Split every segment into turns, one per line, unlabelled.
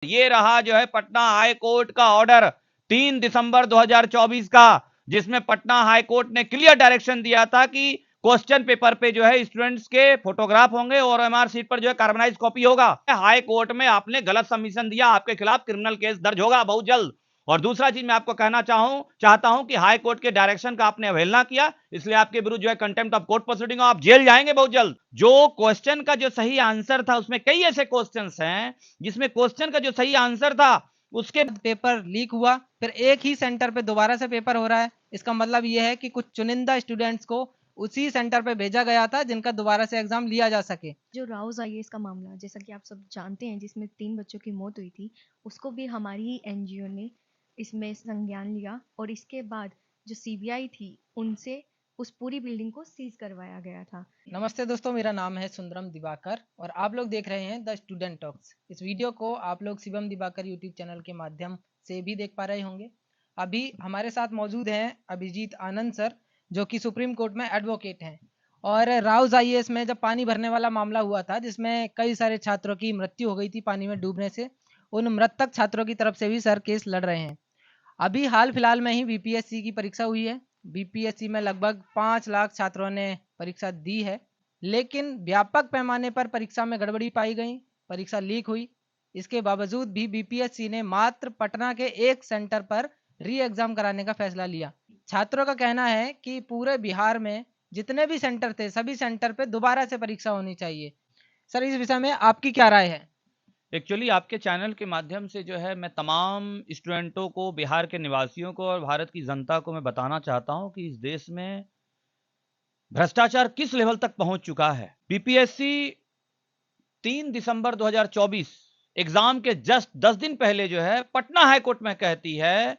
ये रहा जो है पटना हाई कोर्ट का ऑर्डर 3 दिसंबर 2024 का, जिसमें पटना हाई कोर्ट ने क्लियर डायरेक्शन दिया था कि क्वेश्चन पेपर पे जो है स्टूडेंट्स के फोटोग्राफ होंगे और ओएमआर सीट पर जो है कार्बनाइज कॉपी होगा। हाई कोर्ट में आपने गलत सबमिशन दिया, आपके खिलाफ क्रिमिनल केस दर्ज होगा बहुत जल्द। और दूसरा चीज मैं आपको कहना चाहता हूं कि हाई कोर्ट के डायरेक्शन का आपने अवहेलना किया, इसलिए आपके विरुद्ध जो है कंटेम्प्ट ऑफ कोर्ट प्रोसीडिंग, आप जेल जाएंगे बहुत जल्द। जो क्वेश्चन का जो सही आंसर था, उसमें कई ऐसे क्वेश्चंस हैं जिसमें क्वेश्चन का जो सही आंसर था उसके
पेपर लीक हुआ, फिर एक ही सेंटर पे दोबारा से पेपर हो रहा है। इसका मतलब यह है कि कुछ चुनिंदा स्टूडेंट्स को उसी सेंटर पे भेजा गया था जिनका दोबारा से एग्जाम लिया जा सके।
जो राउज आईएएस का मामला, जैसा कि आप सब जानते हैं, जिसमें 3 बच्चों की मौत हुई थी, उसको भी हमारी ही एनजीओ ने इसमें संज्ञान लिया और इसके बाद जो सीबीआई थी उनसे उस पूरी बिल्डिंग को सीज करवाया गया था।
नमस्ते दोस्तों, मेरा नाम है सुंदरम दिवाकर और आप लोग देख रहे हैं द स्टूडेंट टॉक्स। इस वीडियो को आप लोग शिवम दिवाकर यूट्यूब चैनल के माध्यम से भी देख पा रहे होंगे। अभी हमारे साथ मौजूद हैं अभिजीत आनंद सर, जो कि सुप्रीम कोर्ट में एडवोकेट हैं। और राउज आईएएस में जब पानी भरने वाला मामला हुआ था, जिसमें कई सारे छात्रों की मृत्यु हो गई थी पानी में डूबने से, उन मृतक छात्रों की तरफ से भी सर केस लड़ रहे हैं। अभी हाल फिलहाल में ही बीपीएससी की परीक्षा हुई है। बीपीएससी में लगभग 5 लाख छात्रों ने परीक्षा दी है, लेकिन व्यापक पैमाने पर परीक्षा में गड़बड़ी पाई गई, परीक्षा लीक हुई। इसके बावजूद भी बीपीएससी ने मात्र पटना के एक सेंटर पर री एग्जाम कराने का फैसला लिया। छात्रों का कहना है कि पूरे बिहार में जितने भी सेंटर थे, सभी सेंटर पर दोबारा से परीक्षा होनी चाहिए। सर, इस विषय में आपकी क्या राय है?
एक्चुअली आपके चैनल के माध्यम से जो है मैं तमाम स्टूडेंटों को, बिहार के निवासियों को और भारत की जनता को मैं बताना चाहता हूं कि इस देश में भ्रष्टाचार किस लेवल तक पहुंच चुका है। बीपीएससी 3 दिसंबर 2024 एग्जाम के जस्ट 10 दिन पहले जो है पटना हाई कोर्ट में कहती है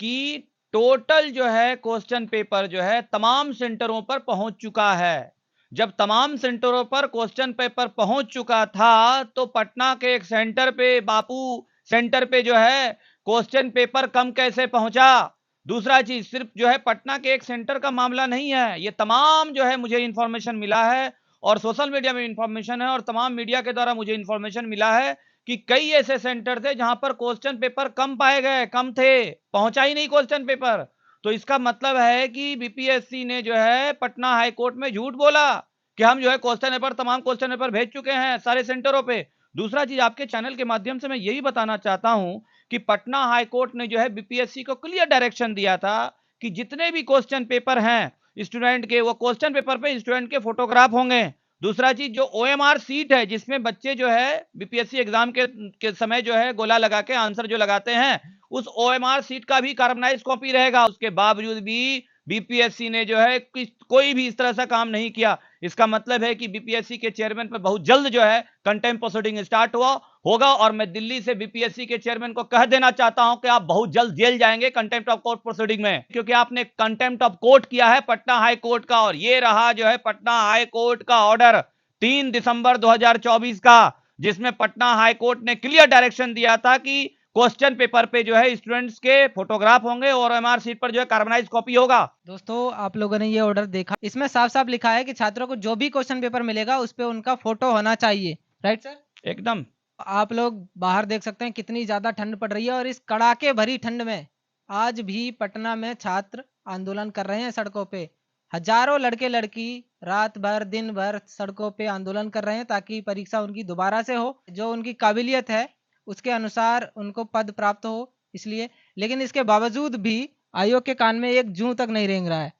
कि टोटल जो है क्वेश्चन पेपर जो है तमाम सेंटरों पर पहुंच चुका है। जब तमाम सेंटरों पर क्वेश्चन पेपर पहुंच चुका था तो पटना के एक सेंटर पे, बापू सेंटर पे जो है क्वेश्चन पेपर कम कैसे पहुंचा। दूसरा चीज, सिर्फ जो है पटना के एक सेंटर का मामला नहीं है, ये तमाम जो है मुझे इंफॉर्मेशन मिला है और सोशल मीडिया में इंफॉर्मेशन है और तमाम मीडिया के द्वारा मुझे इंफॉर्मेशन मिला है कि कई ऐसे सेंटर थे जहां पर क्वेश्चन पेपर कम पाए गए, कम थे, पहुंचा ही नहीं क्वेश्चन पेपर। तो इसका मतलब है कि बीपीएससी ने जो है पटना हाई कोर्ट में झूठ बोला कि हम जो है क्वेश्चन पेपर, तमाम क्वेश्चन पेपर भेज चुके हैं सारे सेंटरों पे। दूसरा चीज, आपके चैनल के माध्यम से मैं यही बताना चाहता हूं कि पटना हाई कोर्ट ने जो है बीपीएससी को क्लियर डायरेक्शन दिया था कि जितने भी क्वेश्चन पेपर हैं स्टूडेंट के, वो क्वेश्चन पेपर पे स्टूडेंट के फोटोग्राफ होंगे। दूसरा चीज, जो ओएमआर सीट है जिसमें बच्चे जो है बीपीएससी एग्जाम के समय जो है गोला लगा के आंसर जो लगाते हैं, उस ओएमआर सीट का भी कार्बनाइज कॉपी रहेगा। उसके बावजूद भी बीपीएससी ने जो है कोई भी इस तरह से काम नहीं किया। इसका मतलब है कि बीपीएससी के चेयरमैन पर बहुत जल्द जो है कंटेम्प्ट प्रोसीडिंग स्टार्ट होगा और मैं दिल्ली से बीपीएससी के चेयरमैन को कह देना चाहता हूं कि आप बहुत जल्द जेल जाएंगे कंटेम्प्ट ऑफ कोर्ट प्रोसीडिंग में, क्योंकि आपने कंटेम्प्ट ऑफ कोर्ट किया है पटना हाई कोर्ट का। और ये रहा जो है पटना हाई कोर्ट का ऑर्डर 3 दिसंबर 2024 का, जिसमें पटना हाई कोर्ट ने क्लियर डायरेक्शन दिया था कि क्वेश्चन पेपर पे जो है स्टूडेंट्स के फोटोग्राफ होंगे और ओएमआर सीट पर जो है कार्बनाइज कॉपी होगा।
दोस्तों, आप लोगों ने ये ऑर्डर देखा, इसमें साफ साफ लिखा है कि छात्रों को जो भी क्वेश्चन पेपर मिलेगा उस पे उनका फोटो होना चाहिए। Right sir?
एकदम।
आप लोग बाहर देख सकते हैं कितनी ज्यादा ठंड पड़ रही है और इस कड़ाके भरी ठंड में आज भी पटना में छात्र आंदोलन कर रहे हैं सड़कों पे। हजारों लड़के लड़की रात भर दिन भर सड़कों पे आंदोलन कर रहे हैं ताकि परीक्षा उनकी दोबारा से हो, जो उनकी काबिलियत है उसके अनुसार उनको पद प्राप्त हो, इसलिए। लेकिन इसके बावजूद भी आयोग के कान में एक जूं तक नहीं रेंग रहा है।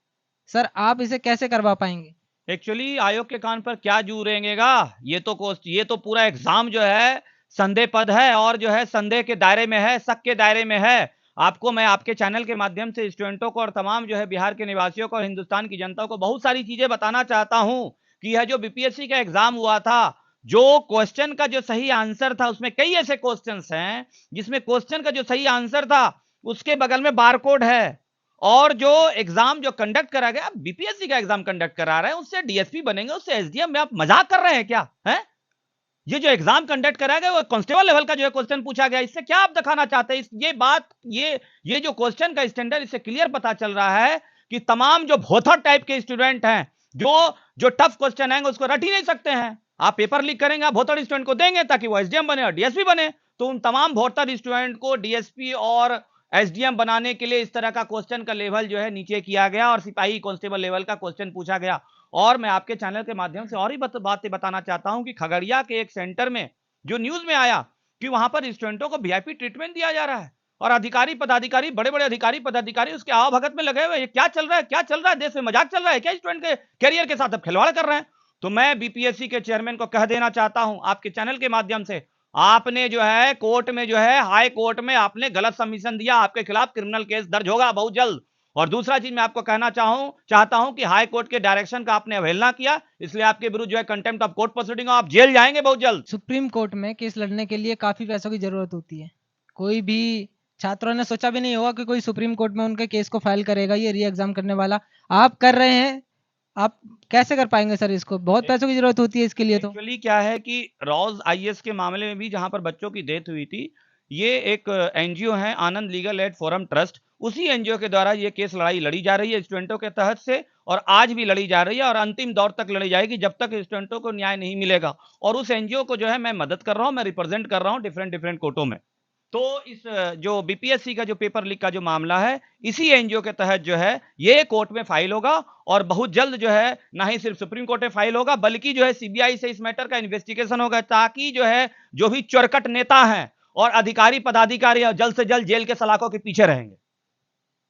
सर, आप इसे कैसे करवा पाएंगे?
एक्चुअली आयोग के कान पर क्या जू रेंगेगा, ये तो पूरा एग्जाम जो है संदेह पद है और जो है संदेह के दायरे में है, शक के दायरे में है। आपको मैं आपके चैनल के माध्यम से स्टूडेंटों को और तमाम जो है बिहार के निवासियों को और हिंदुस्तान की जनता को बहुत सारी चीजें बताना चाहता हूं कि यह जो बीपीएससी का एग्जाम हुआ था, जो क्वेश्चन का जो सही आंसर था, उसमें कई ऐसे क्वेश्चंस हैं जिसमें क्वेश्चन का जो सही आंसर था उसके बगल में बारकोड है। और जो एग्जाम जो कंडक्ट करा गया, बीपीएससी का एग्जाम कंडक्ट करा रहे हैं, उससे डीएसपी बनेंगे, उससे एसडीएम में आप मजाक कर रहे हैं क्या? है ये जो एग्जाम कंडक्ट करा गया वो कांस्टेबल लेवल का जो है क्वेश्चन पूछा गया, इससे क्या आप दिखाना चाहते हैं? ये बात, ये जो क्वेश्चन का स्टैंडर्ड, इससे क्लियर पता चल रहा है कि तमाम जो भोथर टाइप के स्टूडेंट हैं, जो जो टफ क्वेश्चन आएंगे उसको रट ही नहीं सकते हैं। आप पेपर लीक करेंगे, आप भोथर स्टूडेंट को देंगे ताकि वो एसडीएम बने और डीएसपी बने। तो उन तमाम 72 स्टूडेंट को डीएसपी और एसडीएम बनाने के लिए इस तरह का क्वेश्चन का लेवल जो है नीचे किया गया और सिपाही कांस्टेबल लेवल का क्वेश्चन पूछा गया। और मैं आपके चैनल के माध्यम से और ही बातें बताना चाहता हूं कि खगड़िया के एक सेंटर में जो न्यूज में आया कि वहां पर स्टूडेंटों को वीआईपी ट्रीटमेंट दिया जा रहा है और अधिकारी पदाधिकारी, बड़े बड़े अधिकारी पदाधिकारी उसके आवभगत में लगे हुए। ये क्या चल रहा है, क्या चल रहा है? देश में मजाक चल रहा है क्या? स्टूडेंट के कैरियर के साथ अब खिलवाड़ कर रहे हैं। तो मैं बीपीएससी के चेयरमैन को कह देना चाहता हूं आपके चैनल के माध्यम से, आपने जो है कोर्ट में जो है हाई कोर्ट में आपने गलत सबमिशन दिया, आपके खिलाफ क्रिमिनल केस दर्ज होगा बहुत जल्द। और दूसरा चीज मैं आपको कहना चाहता हूं कि हाई कोर्ट के डायरेक्शन का आपने अवहेलना किया, इसलिए आपके विरुद्ध जो है कंटेम्प्ट ऑफ कोर्ट प्रोसीडिंग, आप जेल जाएंगे बहुत जल्द।
सुप्रीम कोर्ट में केस लड़ने के लिए काफी पैसों की जरूरत होती है। कोई भी छात्रों ने सोचा भी नहीं होगा कि कोई सुप्रीम कोर्ट में उनके केस को फाइल करेगा। ये री एग्जाम करने वाला आप कर रहे हैं, आप कैसे कर पाएंगे सर? इसको बहुत पैसों की जरूरत होती है इसके लिए। तो
एक्चुअली क्या है कि रॉज आईएएस के मामले में भी जहां पर बच्चों की डेथ हुई थी, ये एक एनजीओ है आनंद लीगल एड फोरम ट्रस्ट, उसी एनजीओ के द्वारा ये केस लड़ाई लड़ी जा रही है स्टूडेंटों के तहत से, और आज भी लड़ी जा रही है और अंतिम दौर तक लड़ी जाएगी जब तक स्टूडेंटों को न्याय नहीं मिलेगा। और उस एनजीओ को जो है मैं मदद कर रहा हूं, मैं रिप्रेजेंट कर रहा हूं डिफरेंट कोर्टों में। तो इस जो बीपीएससी का जो पेपर लीक का जो मामला है, इसी एनजीओ के तहत जो है ये कोर्ट में फाइल होगा और बहुत जल्द जो है ना ही सिर्फ सुप्रीम कोर्ट में फाइल होगा बल्कि जो है सीबीआई से इस मैटर का इन्वेस्टिगेशन होगा, ताकि जो है जो भी चोरकट नेता हैं और अधिकारी पदाधिकारी जल्द से जल्द जेल के सलाखों के पीछे रहेंगे।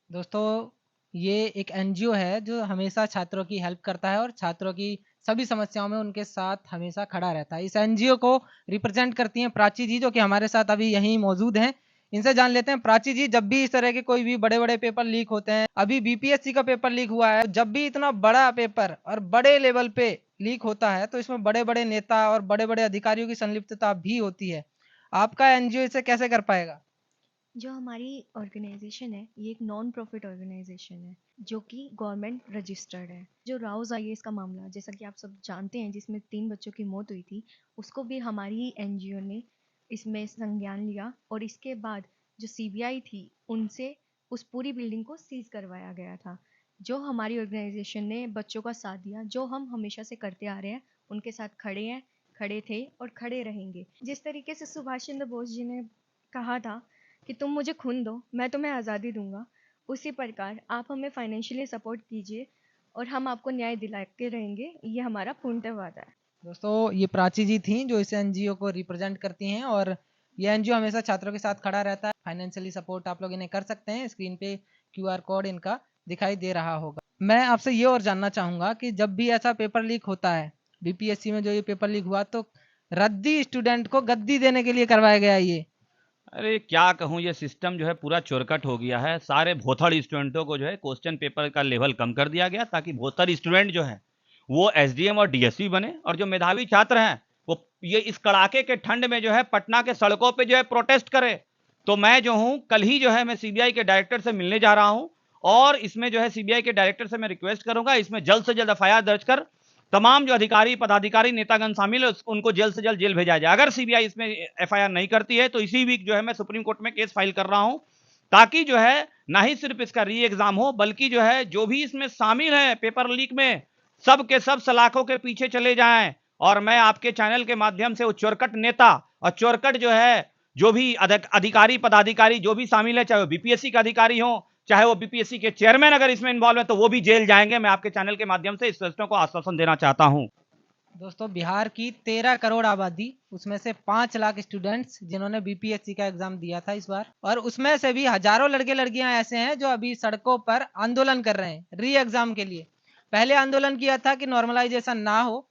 दोस्तों, ये एक एनजीओ है जो हमेशा छात्रों की हेल्प करता है और छात्रों की सभी समस्याओं में उनके साथ हमेशा खड़ा रहता है। इस एनजीओ को रिप्रेजेंट करती हैं प्राची जी, जो कि हमारे साथ अभी यहीं मौजूद हैं। इनसे जान लेते हैं। प्राची जी, जब भी इस तरह के कोई भी बड़े बड़े पेपर लीक होते हैं, अभी बीपीएससी का पेपर लीक हुआ है, जब भी इतना बड़ा पेपर और बड़े लेवल पे लीक होता है तो इसमें बड़े बड़े नेता और बड़े बड़े अधिकारियों की संलिप्तता भी होती है। आपका एनजीओ इसे कैसे कर पाएगा?
जो हमारी ऑर्गेनाइजेशन है ये एक नॉन प्रॉफिट ऑर्गेनाइजेशन है जो कि गवर्नमेंट रजिस्टर्ड है। जो राउज आईएएस का मामला, जैसा कि आप सब जानते हैं, जिसमें 3 बच्चों की मौत हुई थी, उसको भी हमारी एनजीओ ने इसमें संज्ञान लिया और इसके बाद जो सीबीआई थी उनसे उस पूरी बिल्डिंग को सीज करवाया गया था। जो हमारी ऑर्गेनाइजेशन ने बच्चों का साथ दिया, जो हम हमेशा से करते आ रहे हैं, उनके साथ खड़े हैं, खड़े थे और खड़े रहेंगे। जिस तरीके से सुभाष चंद्र बोस जी ने कहा था कि तुम मुझे खून दो, मैं तुम्हें आज़ादी दूंगा, उसी प्रकार आप हमें फाइनेंशियली सपोर्ट कीजिए और हम आपको न्याय दिलाते रहेंगे। ये हमारा पूर्णतः वादा है।
दोस्तों, ये प्राची जी थी जो इस एनजीओ को रिप्रेजेंट करती हैं और ये एनजीओ हमेशा छात्रों के साथ खड़ा रहता है। फाइनेंशियली सपोर्ट आप लोग इन्हें कर सकते हैं। स्क्रीन पे क्यूआर कोड इनका दिखाई दे रहा होगा। मैं आपसे ये और जानना चाहूंगा कि जब भी ऐसा पेपर लीक होता है, बीपीएससी में जो ये पेपर लीक हुआ, तो रद्दी स्टूडेंट को गद्दी देने के लिए करवाया गया ये।
अरे क्या कहूं, ये सिस्टम जो है पूरा चोरकट हो गया है। सारे भोथड़ स्टूडेंटों को जो है क्वेश्चन पेपर का लेवल कम कर दिया गया ताकि भोथड़ स्टूडेंट जो है वो एसडीएम और डीएसपी बने, और जो मेधावी छात्र हैं वो ये इस कड़ाके के ठंड में जो है पटना के सड़कों पे जो है प्रोटेस्ट करे। तो मैं जो हूं कल ही जो है मैं सीबीआई के डायरेक्टर से मिलने जा रहा हूं और इसमें जो है सीबीआई के डायरेक्टर से मैं रिक्वेस्ट करूंगा इसमें जल्द से जल्द एफआईआर दर्ज कर तमाम जो अधिकारी पदाधिकारी नेतागण शामिल है उनको जल्द से जल्द जेल भेजा जाए। अगर सीबीआई इसमें एफआईआर नहीं करती है तो इसी वीक जो है मैं सुप्रीम कोर्ट में केस फाइल कर रहा हूं, ताकि जो है ना ही सिर्फ इसका री एग्जाम हो बल्कि जो है जो भी इसमें शामिल है पेपर लीक में, सब के सब सलाखों के पीछे चले जाएं। और मैं आपके चैनल के माध्यम से वो चोरकट नेता और चोरकट जो है जो भी अधिकारी पदाधिकारी जो भी शामिल है, चाहे वो बीपीएससी के अधिकारी हो चाहे वो बीपीएससी के चेयरमैन अगर इसमें इन्वॉल्व है तो वो भी जेल जाएंगे। मैं आपके चैनल के माध्यम से इस फैसलों को आश्वासन देना चाहता हूं।
दोस्तों, बिहार की 13 करोड़ आबादी, उसमें से 5 लाख स्टूडेंट्स जिन्होंने बीपीएससी का एग्जाम दिया था इस बार, और उसमें से भी हजारों लड़के लड़कियां ऐसे हैं जो अभी सड़कों पर आंदोलन कर रहे हैं री एग्जाम के लिए। पहले आंदोलन किया था कि नॉर्मलाइजेशन ना हो,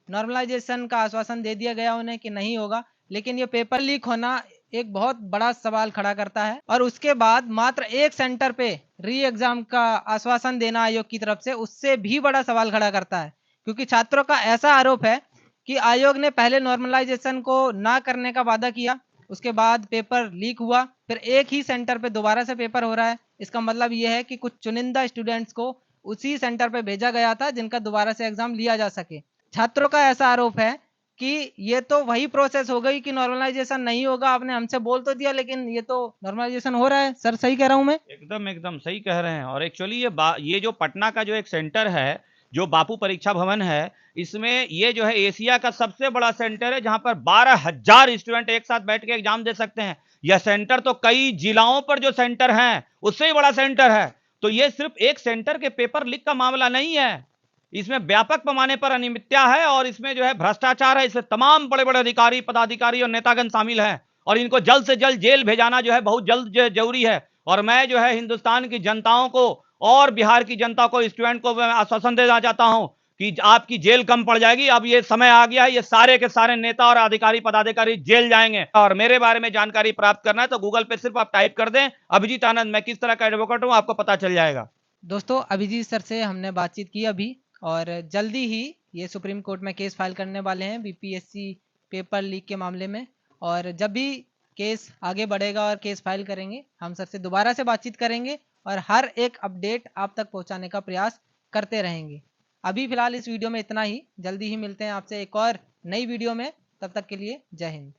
नॉर्मलाइजेशन का आश्वासन दे दिया गया उन्हें कि नहीं होगा, लेकिन ये पेपर लीक होना एक बहुत बड़ा सवाल खड़ा करता है। और उसके बाद मात्र एक सेंटर पे री एग्जाम का आश्वासन देना आयोग की तरफ से उससे भी बड़ा सवाल खड़ा करता है, क्योंकि छात्रों का ऐसा आरोप है कि आयोग ने पहले नॉर्मलाइजेशन को ना करने का वादा किया, उसके बाद पेपर लीक हुआ, फिर एक ही सेंटर पे दोबारा से पेपर हो रहा है। इसका मतलब यह है कि कुछ चुनिंदा स्टूडेंट्स को उसी सेंटर पे भेजा गया था जिनका दोबारा से एग्जाम लिया जा सके। छात्रों का ऐसा आरोप है कि ये तो वही प्रोसेस हो गई कि नॉर्मलाइजेशन नहीं होगा, आपने हमसे बोल तो दिया लेकिन ये तो नॉर्मलाइजेशन हो रहा है। सर, सही कह रहा हूं मैं?
एकदम एकदम सही कह रहे हैं। और एक्चुअली ये जो पटना का जो एक सेंटर है जो बापू परीक्षा भवन है, इसमें ये जो है एशिया का सबसे बड़ा सेंटर है, जहां पर 12,000 स्टूडेंट एक साथ बैठ के एग्जाम दे सकते हैं। यह सेंटर तो कई जिलाओं पर जो सेंटर हैं उससे ही बड़ा सेंटर है। तो ये सिर्फ एक सेंटर के पेपर लीक का मामला नहीं है, इसमें व्यापक पैमाने पर अनियमितता है और इसमें जो है भ्रष्टाचार है। इसमें तमाम बड़े बड़े अधिकारी, पदाधिकारी और नेतागण शामिल हैं और इनको जल्द से जल्द जेल भेजाना जो है बहुत जल्द जरूरी है। और मैं जो है हिंदुस्तान की जनताओं को और बिहार की जनता को, स्टूडेंट को मैं आश्वासन देना चाहता हूं कि आपकी जेल कम पड़ जाएगी। अब ये समय आ गया है, ये सारे के सारे नेता और अधिकारी पदाधिकारी जेल जाएंगे। और मेरे बारे में जानकारी प्राप्त करना है तो गूगल पे सिर्फ आप टाइप कर दें अभिजीत आनंद, मैं किस तरह का एडवोकेट हूं आपको पता चल जाएगा।
दोस्तों, अभिजीत सर से हमने बातचीत की अभी, और जल्दी ही ये सुप्रीम कोर्ट में केस फाइल करने वाले हैं बीपीएससी पेपर लीक के मामले में। और जब भी केस आगे बढ़ेगा और केस फाइल करेंगे, हम सर से दोबारा से बातचीत करेंगे और हर एक अपडेट आप तक पहुंचाने का प्रयास करते रहेंगे। अभी फिलहाल इस वीडियो में इतना ही, जल्दी ही मिलते हैं आपसे एक और नई वीडियो में। तब तक के लिए जय हिंद।